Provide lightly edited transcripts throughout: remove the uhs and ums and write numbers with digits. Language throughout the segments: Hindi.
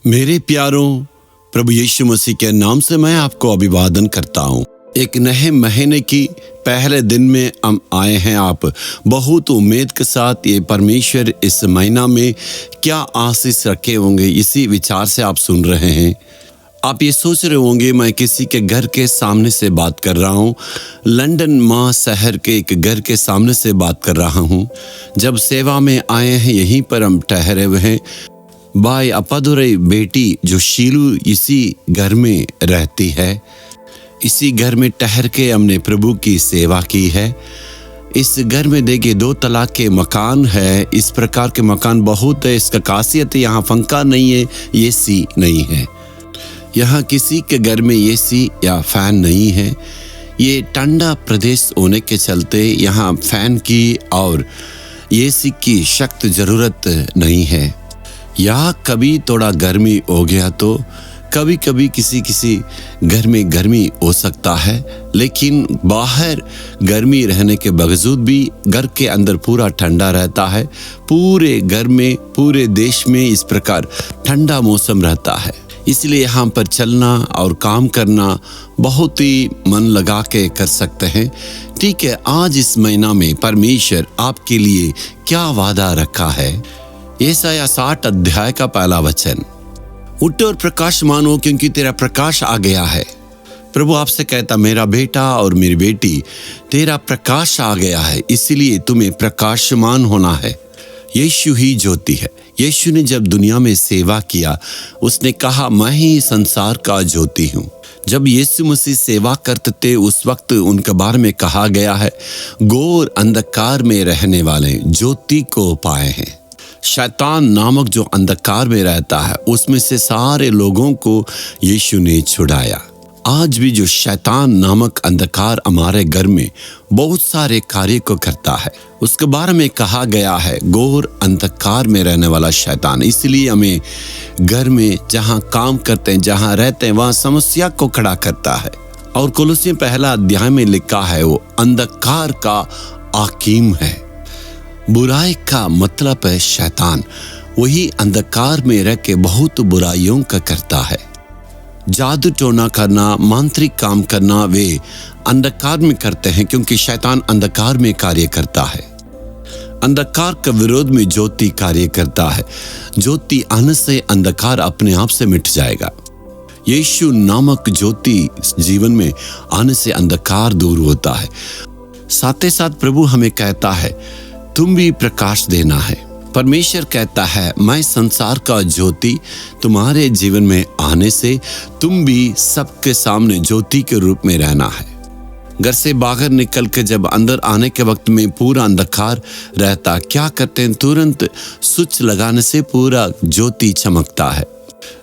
मेरे प्यारों, प्रभु यीशु मसीह के नाम से मैं आपको अभिवादन करता हूँ। एक नए महीने की पहले दिन में हम आए हैं। आप बहुत उम्मीद के साथ ये परमेश्वर इस महीना में क्या आशीष रखे होंगे, इसी विचार से आप सुन रहे हैं। आप ये सोच रहे होंगे मैं किसी के घर के सामने से बात कर रहा हूँ, लंदन शहर के एक घर के सामने से बात कर रहा हूँ। जब सेवा में आए हैं यहीं पर हम ठहरे हुए हैं। भाई अपादुरई बेटी जो शीलू इसी घर में रहती है, इसी घर में ठहर के हमने प्रभु की सेवा की है। इस घर में देखिए 2 तलाक के मकान है। इस प्रकार के मकान बहुत है। इसका खासियत यहाँ पंखा नहीं है, एसी नहीं है। यहाँ किसी के घर में एसी या फैन नहीं है। ये ठंडा प्रदेश होने के चलते यहाँ फैन की और एसी की सख्त ज़रूरत नहीं है। या कभी थोड़ा गर्मी हो गया तो कभी कभी किसी घर में गर्मी हो सकता है, लेकिन बाहर गर्मी रहने के बावजूद भी घर के अंदर पूरा ठंडा रहता है। पूरे घर में, पूरे देश में इस प्रकार ठंडा मौसम रहता है। इसलिए यहाँ पर चलना और काम करना बहुत ही मन लगा के कर सकते हैं। ठीक है, आज इस महीना में परमेश्वर आपके लिए क्या वादा रखा है। यशायाह 60 अध्याय का पहला वचन, उठ और प्रकाशमान हो क्योंकि तेरा प्रकाश आ गया है। प्रभु आपसे कहता, मेरा बेटा और मेरी बेटी, तेरा प्रकाश आ गया है, इसलिए तुम्हें प्रकाशमान होना है। यीशु ही ज्योति है। यीशु ने जब दुनिया में सेवा किया, उसने कहा मैं ही संसार का ज्योति हूँ। जब यीशु मसीह सेवा करते थे उस वक्त उनके बारे में कहा गया है, घोर अंधकार में रहने वाले ज्योति को पाए हैं। शैतान नामक जो अंधकार में रहता है उसमें से सारे लोगों को यीशु ने छुड़ाया। आज भी जो शैतान नामक अंधकार हमारे घर में बहुत सारे कार्य को करता है, उसके बारे में कहा गया है घोर अंधकार में रहने वाला शैतान। इसलिए हमें घर में जहाँ काम करते हैं, जहाँ रहते हैं, वहाँ समस्या को खड़ा करता है। और कोलोसियों 1 अध्याय में लिखा है वो अंधकार का हाकिम है। बुराई का मतलब है शैतान। वही अंधकार में रह के बहुत बुराइयों का करता है। जादू टोना करना, मांत्रिक काम करना वे अंधकार में करते हैं, क्योंकि शैतान अंधकार में कार्य करता है। अंधकार के विरोध में ज्योति कार्य करता है। ज्योति आने से अंधकार अपने आप से मिट जाएगा। यीशु नामक ज्योति जीवन में आने से अंधकार दूर होता है। साथ ही साथ प्रभु हमें कहता है तुम भी प्रकाश देना है। परमेश्वर कहता है मैं संसार का ज्योति तुम्हारे जीवन में आने से तुम भी सबके सामने ज्योति के रूप में रहना है। घर से बाहर निकल के जब अंदर आने के वक्त में पूरा अंधकार रहता, क्या करते हैं, तुरंत स्विच लगाने से पूरा ज्योति चमकता है।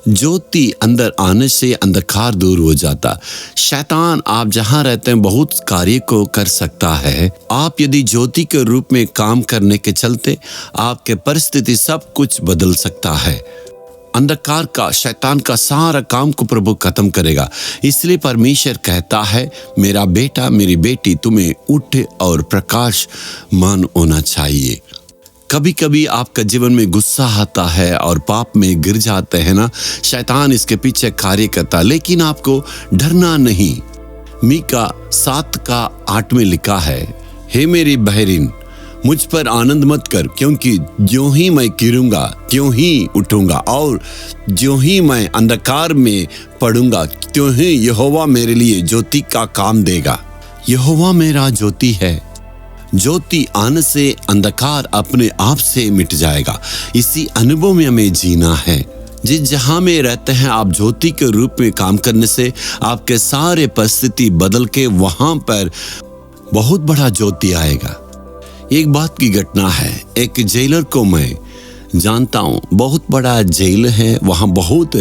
ज्योति अंदर आने से अंधकार दूर हो जाता। शैतान आप जहां रहते हैं बहुत कार्य को कर सकता है। आप यदि ज्योति के रूप में काम करने के चलते आपके परिस्थिति सब कुछ बदल सकता है। अंधकार का, शैतान का सारा काम को प्रभु खत्म करेगा। इसलिए परमेश्वर कहता है मेरा बेटा, मेरी बेटी, तुम्हें उठ और प्रकाश मान होना चाहिए। कभी कभी आपका जीवन में गुस्सा आता है और पाप में गिर जाते हैं ना, शैतान इसके पीछे कार्य करता, लेकिन आपको डरना नहीं। मीका 7:8 में लिखा है, हे मेरी बहरीन, मुझ पर आनंद मत कर, क्योंकि ज्यों ही मैं गिरूंगा त्यों ही उठूंगा, और ज्यों ही मैं अंधकार में पड़ूंगा त्यों ही यहोवा मेरे लिए ज्योति का काम देगा। यहोवा मेरा ज्योति है। ज्योति आने से अंधकार अपने आप से मिट जाएगा। इसी अनुभव में हमें जीना है। जिस जहां में रहते हैं आप ज्योति के रूप में काम करने से आपके सारे परिस्थिति बदल के वहां पर बहुत बड़ा ज्योति आएगा। एक बात की घटना है, एक जेलर को मैं जानता हूं। बहुत बड़ा जेल है, वहां बहुत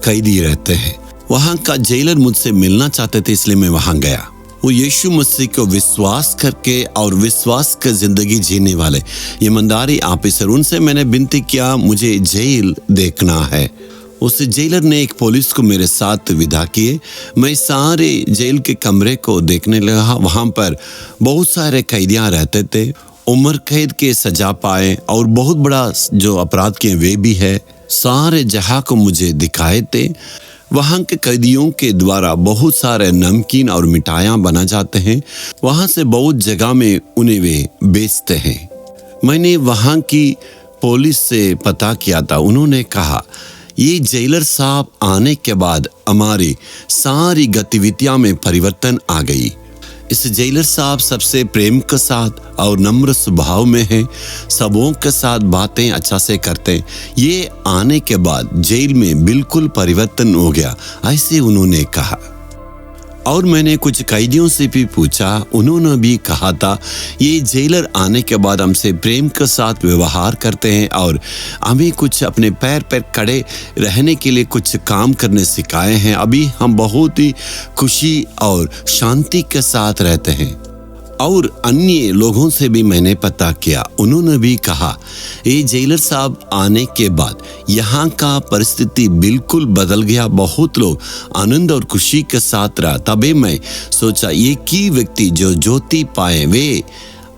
कैदी रहते हैं। वहां का जेलर मुझसे मिलना चाहते थे, इसलिए मैं वहां गया। वो यीशु मसीह को विश्वास करके और विश्वास का जिंदगी जीने वाले ईमानदारी ऑफिसर, उनसे मैंने विनती किया मुझे जेल देखना है। उस जेलर ने एक पुलिस को मेरे साथ विदा किए। मैं सारे जेल के कमरे को देखने लगा। वहाँ पर बहुत सारे कैदियाँ रहते थे। उम्र कैद के सजा पाए और बहुत बड़ा जो अपराध किए वे भी है। सारे जहां को मुझे दिखाए थे। वहाँ के कैदियों के द्वारा बहुत सारे नमकीन और मिठाइयाँ बना जाते हैं। वहाँ से बहुत जगह में उन्हें वे बेचते हैं। मैंने वहाँ की पुलिस से पता किया था। उन्होंने कहा ये जेलर साहब आने के बाद हमारी सारी गतिविधियां में परिवर्तन आ गई। इस जेलर साहब सबसे प्रेम के साथ और नम्र स्वभाव में हैं, सबों के साथ बातें अच्छा से करते हैं। ये आने के बाद जेल में बिल्कुल परिवर्तन हो गया, ऐसे उन्होंने कहा। और मैंने कुछ कैदियों से भी पूछा, उन्होंने भी कहा था ये जेलर आने के बाद हमसे प्रेम के साथ व्यवहार करते हैं और हमें कुछ अपने पैर पर खड़े रहने के लिए कुछ काम करने सिखाए हैं। अभी हम बहुत ही खुशी और शांति के साथ रहते हैं। और अन्य लोगों से भी मैंने पता किया, उन्होंने भी कहा ये जेलर साहब आने के बाद यहाँ का परिस्थिति बिल्कुल बदल गया। बहुत लोग आनंद और खुशी के साथ रहा। तभी मैं सोचा ये की व्यक्ति जो ज्योति पाए वे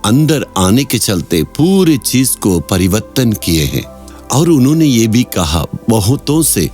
अंदर आने के चलते पूरी चीज को परिवर्तन किए हैं। और उन्होंने ये भी कहा बहुतों से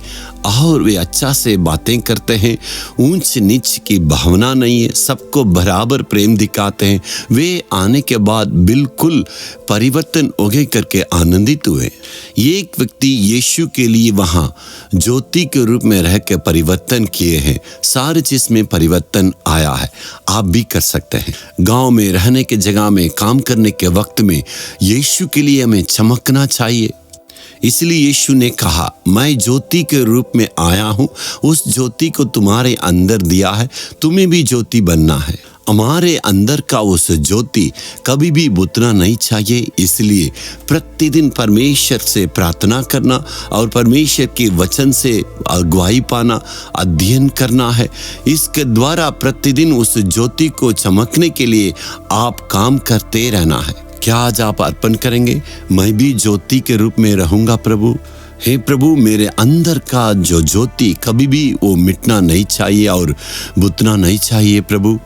और वे अच्छा से बातें करते हैं, ऊंच नीच की भावना नहीं है, सबको बराबर प्रेम दिखाते हैं। वे आने के बाद बिल्कुल परिवर्तन हो गए करके आनंदित हुए। ये एक व्यक्ति यीशु के लिए वहाँ ज्योति के रूप में रह के परिवर्तन किए हैं। सारी चीज में परिवर्तन आया है। आप भी कर सकते हैं। गांव में रहने के जगह में काम करने के वक्त में यीशु के लिए हमें चमकना चाहिए। इसलिए यीशु ने कहा मैं ज्योति के रूप में आया हूँ, उस ज्योति को तुम्हारे अंदर दिया है, तुम्हें भी ज्योति बनना है। हमारे अंदर का उस ज्योति कभी भी बुझना नहीं चाहिए। इसलिए प्रतिदिन परमेश्वर से प्रार्थना करना और परमेश्वर के वचन से अगुवाई पाना, अध्ययन करना है। इसके द्वारा प्रतिदिन उस ज्योति को चमकने के लिए आप काम करते रहना है। क्या आज आप अर्पण करेंगे? मैं भी ज्योति के रूप में रहूंगा प्रभु। हे प्रभु, मेरे अंदर का जो ज्योति कभी भी वो मिटना नहीं चाहिए और बुझना नहीं चाहिए। प्रभु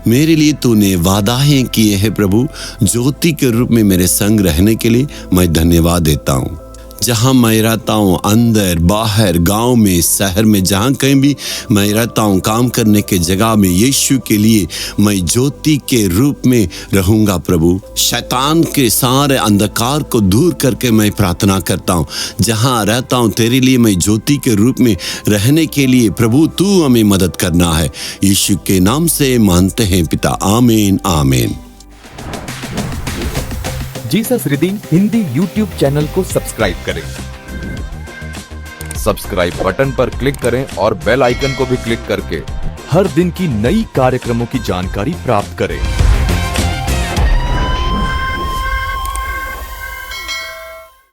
मेरे लिए तूने वादाएं किए हैं प्रभु, ज्योति के रूप में मेरे संग रहने के लिए मैं धन्यवाद देता हूँ। जहाँ मैं रहता हूँ, अंदर बाहर, गांव में, शहर में, जहाँ कहीं भी मैं रहता हूँ, काम करने के जगह में यीशु के लिए मैं ज्योति के रूप में रहूँगा प्रभु। शैतान के सारे अंधकार को दूर करके मैं प्रार्थना करता हूँ। जहाँ रहता हूँ तेरे लिए मैं ज्योति के रूप में रहने के लिए प्रभु तू हमें मदद करना है। यीशु के नाम से मानते हैं पिता, आमीन आमीन। Jesus redeem Hindi YouTube channel को सब्सक्राइब करें। सब्सक्राइब बटन पर क्लिक करें और बेल आइकन को भी क्लिक करके हर दिन की नई कार्यक्रमों की जानकारी प्राप्त करें।